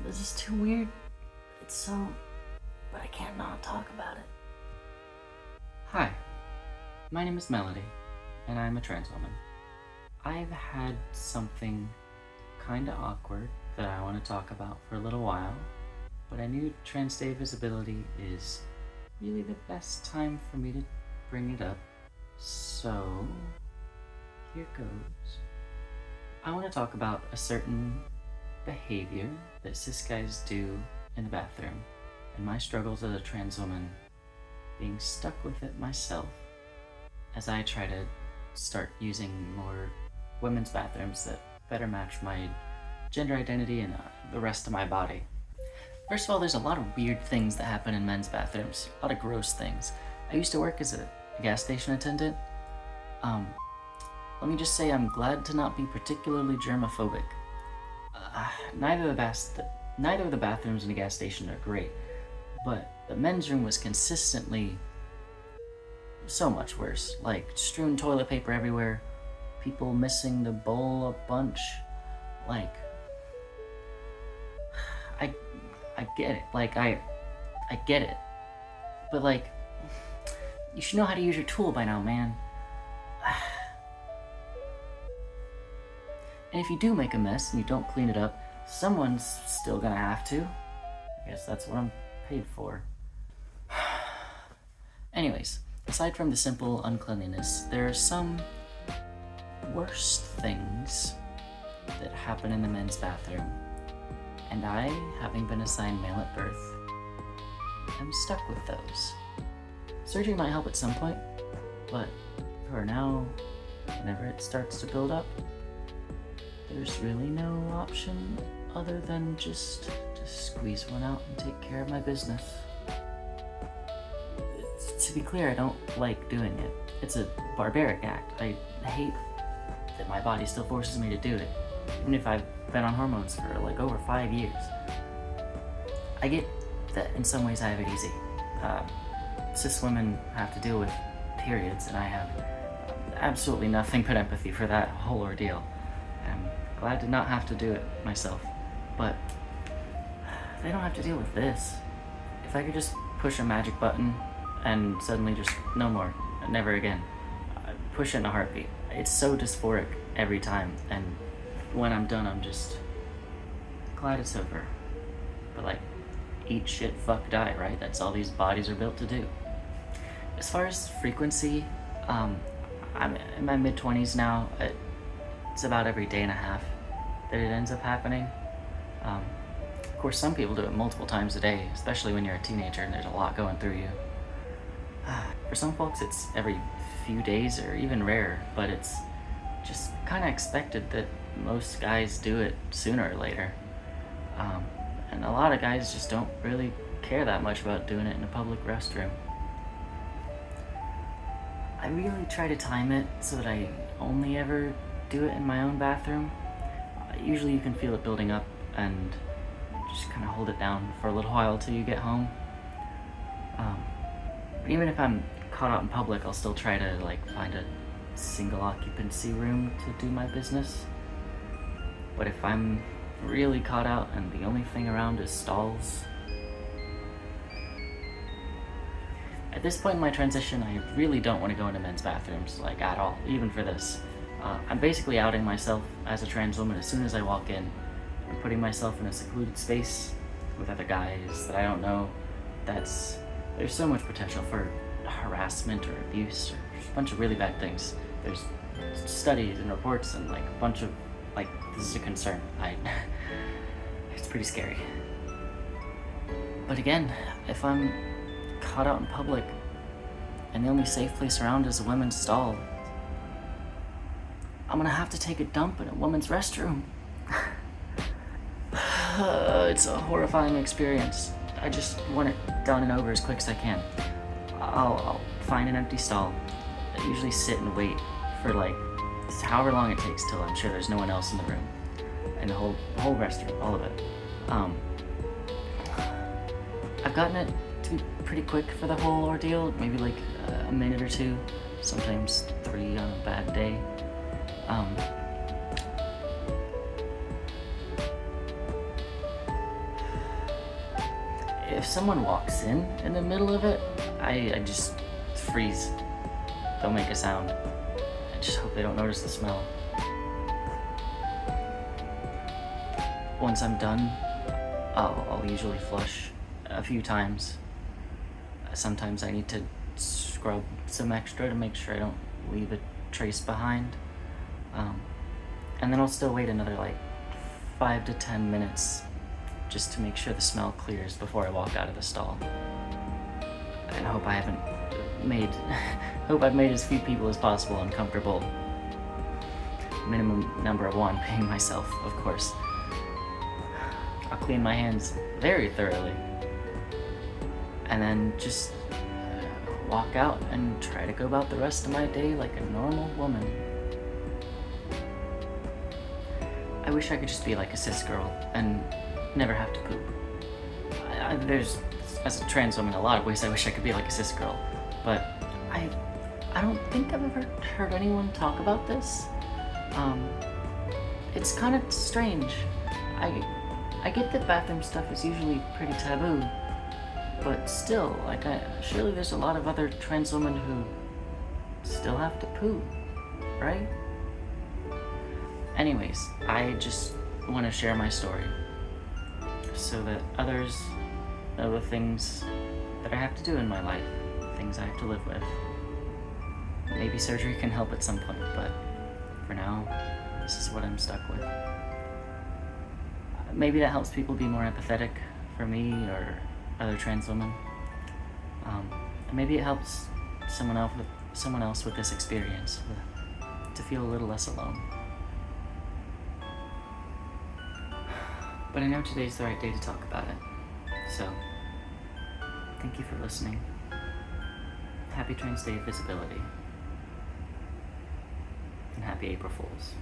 This is too weird. It's so... but I can't not talk about it. Hi, my name is Melody, and I'm a trans woman. I've had something kinda awkward that I want to talk about for a little while, but I knew Trans Day Visibility is really the best time for me to bring it up, so here goes. I want to talk about a certain behavior that cis guys do in the bathroom, and my struggles as a trans woman being stuck with it myself as I try to start using more women's bathrooms that better match my gender identity and the rest of my body. First of all, there's a lot of weird things that happen in men's bathrooms, a lot of gross things. I used to work as a gas station attendant. Let me just say I'm glad to not be particularly germophobic. Neither of the bathrooms in a gas station are great, but the men's room was consistently so much worse. Like strewn toilet paper everywhere, people missing the bowl a bunch. Like, I get it. Like, I get it. But like, you should know how to use your tool by now, man. And if you do make a mess and you don't clean it up, someone's still gonna have to. I guess that's what I'm paid for. Anyways, aside from the simple uncleanliness, there are some worst things that happen in the men's bathroom. And I, having been assigned male at birth, am stuck with those. Surgery might help at some point, but for now, whenever it starts to build up, there's really no option other than just to squeeze one out and take care of my business. To be clear, I don't like doing it. It's a barbaric act. I hate that my body still forces me to do it, even if I've been on hormones for like over 5 years. I get that in some ways I have it easy. Cis women have to deal with periods, and I have absolutely nothing but empathy for that whole ordeal. I'm glad to not have to do it myself, but they don't have to deal with this. If I could just push a magic button and suddenly just no more, never again, push it in a heartbeat. It's so dysphoric every time, and when I'm done, I'm just glad it's over. But like, eat shit, fuck, die, right? That's all these bodies are built to do. As far as frequency, I'm in my mid-20s now. It's about every day and a half that it ends up happening. Of course, some people do it multiple times a day, especially when you're a teenager and there's a lot going through you. For some folks, it's every few days or even rarer, but it's just kind of expected that most guys do it sooner or later. And a lot of guys just don't really care that much about doing it in a public restroom. I really try to time it so that I only ever do it in my own bathroom. Usually you can feel it building up and just kind of hold it down for a little while till you get home. But even if I'm caught out in public, I'll still try to like find a single occupancy room to do my business. But if I'm really caught out and the only thing around is stalls, at this point in my transition, I really don't want to go into men's bathrooms, like at all, even for this. I'm basically outing myself as a trans woman as soon as I walk in. I'm putting myself in a secluded space with other guys that I don't know. There's so much potential for harassment or abuse or a bunch of really bad things. There's studies and reports and like a bunch of, like, this is a concern. It's pretty scary. But again, if I'm caught out in public and the only safe place around is a women's stall, I'm gonna have to take a dump in a woman's restroom. It's a horrifying experience. I just want it done and over as quick as I can. I'll find an empty stall. I usually sit and wait for like however long it takes till I'm sure there's no one else in the room. And the whole restroom, all of it. I've gotten it to be pretty quick for the whole ordeal, maybe like a minute or two, sometimes 3 on a bad day. if someone walks in the middle of it, I just freeze. Don't make a sound. I just hope they don't notice the smell. Once I'm done, I'll usually flush a few times. Sometimes I need to scrub some extra to make sure I don't leave a trace behind. And then I'll still wait another like 5 to 10 minutes just to make sure the smell clears before I walk out of the stall. And I hope I haven't hope I've made as few people as possible uncomfortable. Minimum number of one being myself, of course. I'll clean my hands very thoroughly and then just walk out and try to go about the rest of my day like a normal woman. I wish I could just be like a cis girl and never have to poop. There's, as a trans woman, a lot of ways I wish I could be like a cis girl, but I don't think I've ever heard anyone talk about this. It's kind of strange. I get that bathroom stuff is usually pretty taboo, but still, like, surely there's a lot of other trans women who still have to poo, right? Anyways, I just want to share my story so that others know the things that I have to do in my life, things I have to live with. Maybe surgery can help at some point, but for now, this is what I'm stuck with. Maybe that helps people be more empathetic for me or other trans women. And maybe it helps someone else with this experience to feel a little less alone. But I know today's the right day to talk about it. So, thank you for listening. Happy Trans Day of Visibility. And happy April Fools.